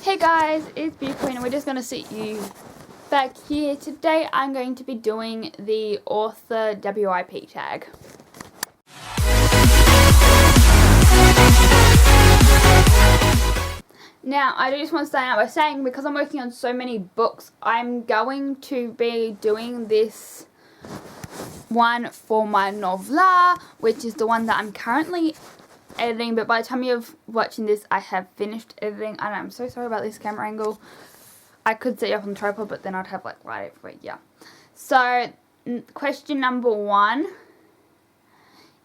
Hey guys, it's Beauty and we're just going to sit you back here. Today I'm going to be doing the Author WIP tag. Now, I just want to start out by saying, because I'm working on so many books, I'm going to be doing this one for my novella, which is the one that I'm currently editing, but by the time you're watching this, I have finished editing, and I'm so sorry about this camera angle. I could set you up on the tripod, but then I'd have like right everywhere. Yeah. So, question number 1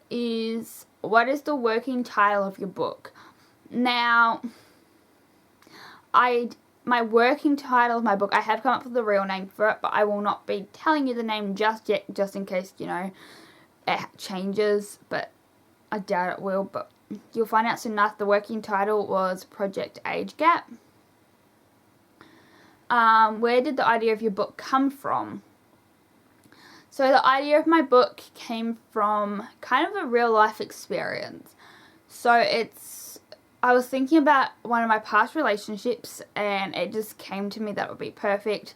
is, what is the working title of your book? Now, my working title of my book, I have come up with a real name for it, but I will not be telling you the name just yet, just in case, you know, it changes, but I doubt it will, but you'll find out soon enough. The working title was Project Age Gap. Where did the idea of your book come from? So the idea of my book came from kind of a real life experience. So I was thinking about one of my past relationships, and it just came to me that would be perfect,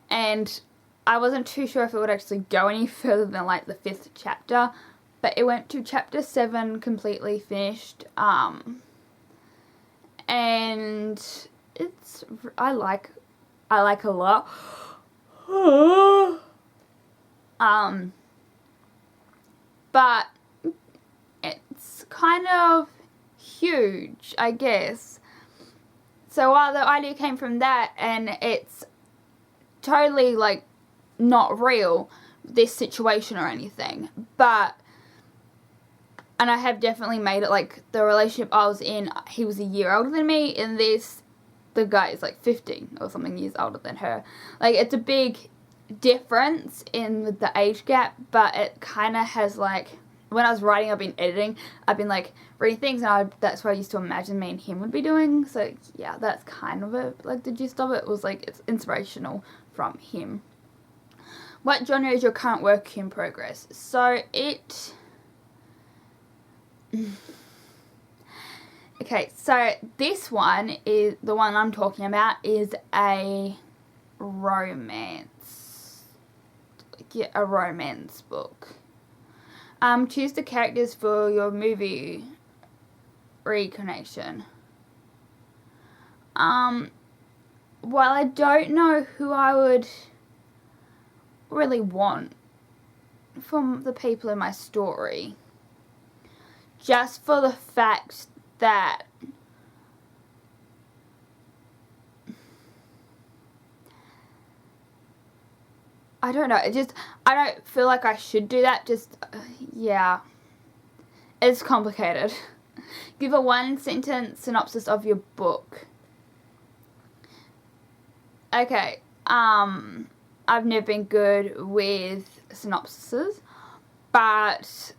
and I wasn't too sure if it would actually go any further than like the 5th chapter, but it went to chapter 7 completely finished, and I like a lot. But it's kind of huge, I guess. So while the idea came from that, and it's totally like not real, this situation or anything, and I have definitely made it, like, the relationship I was in, he was a year older than me. In this, the guy is like 15 or something years older than her. Like, it's a big difference in the age gap, but it kind of has, like, when I was writing, I've been editing, I've been like reading things, and that's what I used to imagine me and him would be doing. So yeah, that's kind of it, like the gist of it was like it's inspirational from him. What genre is your current work in progress? So okay, so this one is the one I'm talking about, is a romance. Yeah, a romance book. Choose the characters for your movie reconnection. While I don't know who I would really want from the people in my story, just for the fact that I don't know, I don't feel like I should do that, yeah, it's complicated. Give a 1-sentence synopsis of your book. Okay, I've never been good with synopsises, but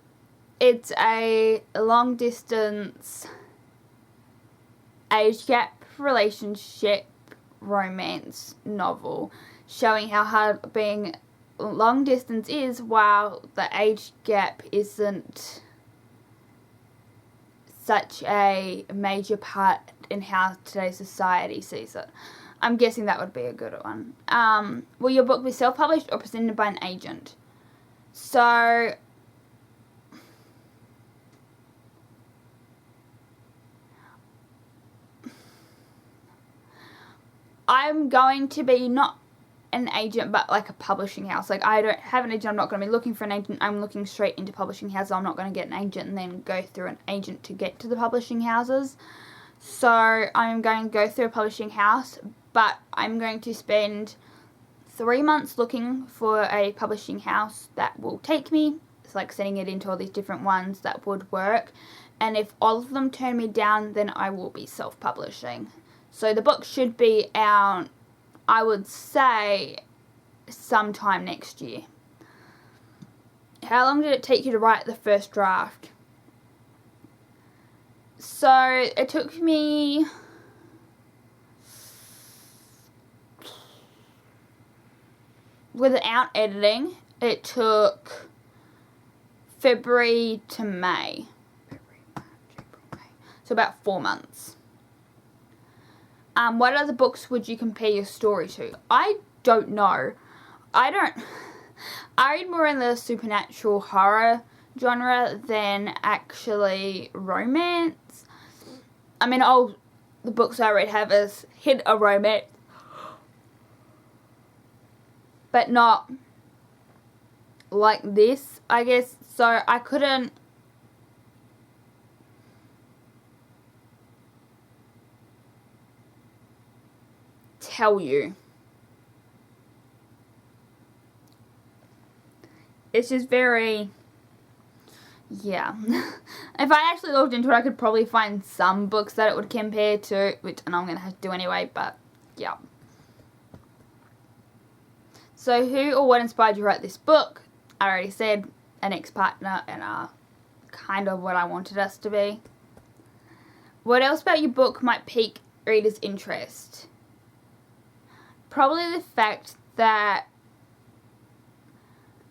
it's a long distance age gap relationship romance novel, showing how hard being long distance is, while the age gap isn't such a major part in how today's society sees it. I'm guessing that would be a good one. Will your book be self-published or presented by an agent? So I'm going to be not an agent, but like a publishing house. Like, I don't have an agent. I'm not going to be looking for an agent. I'm looking straight into publishing houses. I'm not going to get an agent and then go through an agent to get to the publishing houses. So I'm going to go through a publishing house, but I'm going to spend 3 months looking for a publishing house that will take me. It's like sending it into all these different ones that would work. And if all of them turn me down, then I will be self-publishing. So the book should be out, I would say, sometime next year. How long did it take you to write the first draft? So it took me without editing, it took February to May. So about 4 months. What other books would you compare your story to? I don't know. I read more in the supernatural horror genre than actually romance. I mean, all the books I read have a hint of romance, but not like this, I guess. So I couldn't tell you. It's just very, yeah. If I actually looked into it, I could probably find some books that it would compare to, which I know I'm going to have to do anyway, but yeah. So who or what inspired you to write this book? I already said an ex-partner and kind of what I wanted us to be. What else about your book might pique readers' interest? Probably the fact that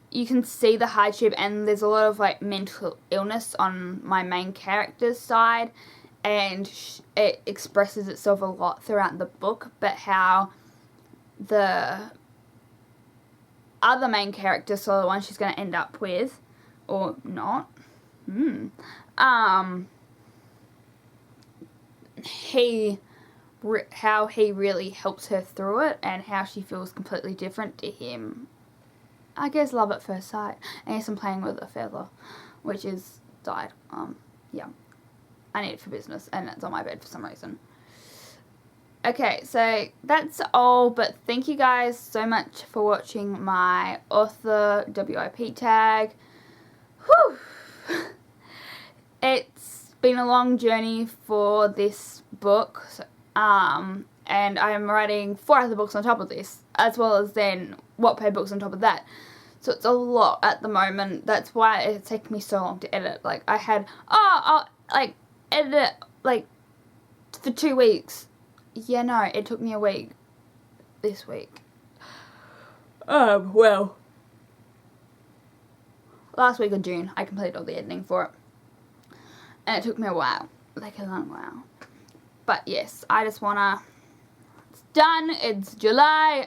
you can see the hardship, and there's a lot of like mental illness on my main character's side, and it expresses itself a lot throughout the book, but how the other main character, so the one she's going to end up with, or not, how he really helps her through it, and how she feels completely different to him. I guess love at first sight. I guess I'm playing with a feather, which is died. Yeah. I need it for business, and it's on my bed for some reason. Okay, so that's all, but thank you guys so much for watching my Author WIP tag. Whew! It's been a long journey for this book, and I'm writing 4 other books on top of this, as well as then Wattpad books on top of that. So it's a lot at the moment. That's why it's taken me so long to edit. Like, I had, I'll edit it, like, for 2 weeks. Yeah, no, it took me a week this week. Well, last week of June, I completed all the editing for it. And it took me a while, like a long while. But yes, I just wanna, it's done, it's July,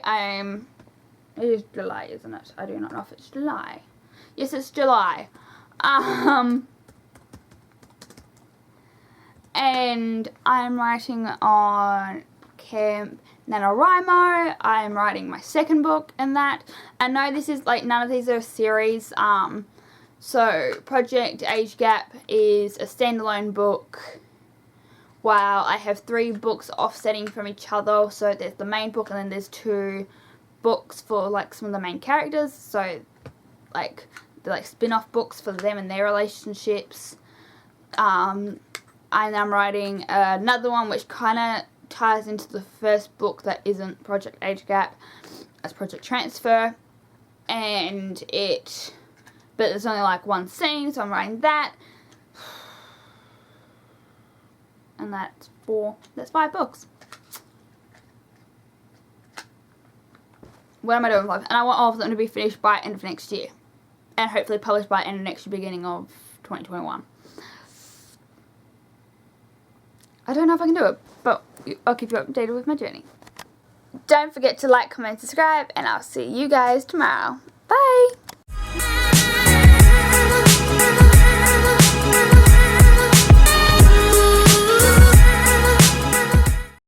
it is July, isn't it? I do not know if it's July. Yes, it's July. And I'm writing on Camp NaNoWriMo. I'm writing my second book in that. And no, this is like, none of these are a series. So Project Age Gap is a standalone book, while I have 3 books offsetting from each other. So there's the main book, and then there's 2 books for like some of the main characters. So like they're like spin-off books for them and their relationships. And I'm writing another one which kind of ties into the first book that isn't Project Age Gap, as Project Transfer, and but there's only like 1 scene, so I'm writing that, and that's 5 books. What am I doing with life? And I want all of them to be finished by end of next year, and hopefully published by end of next year, beginning of 2021. I don't know if I can do it, but I'll keep you updated with my journey. Don't forget to like, comment, subscribe, and I'll see you guys tomorrow. Bye!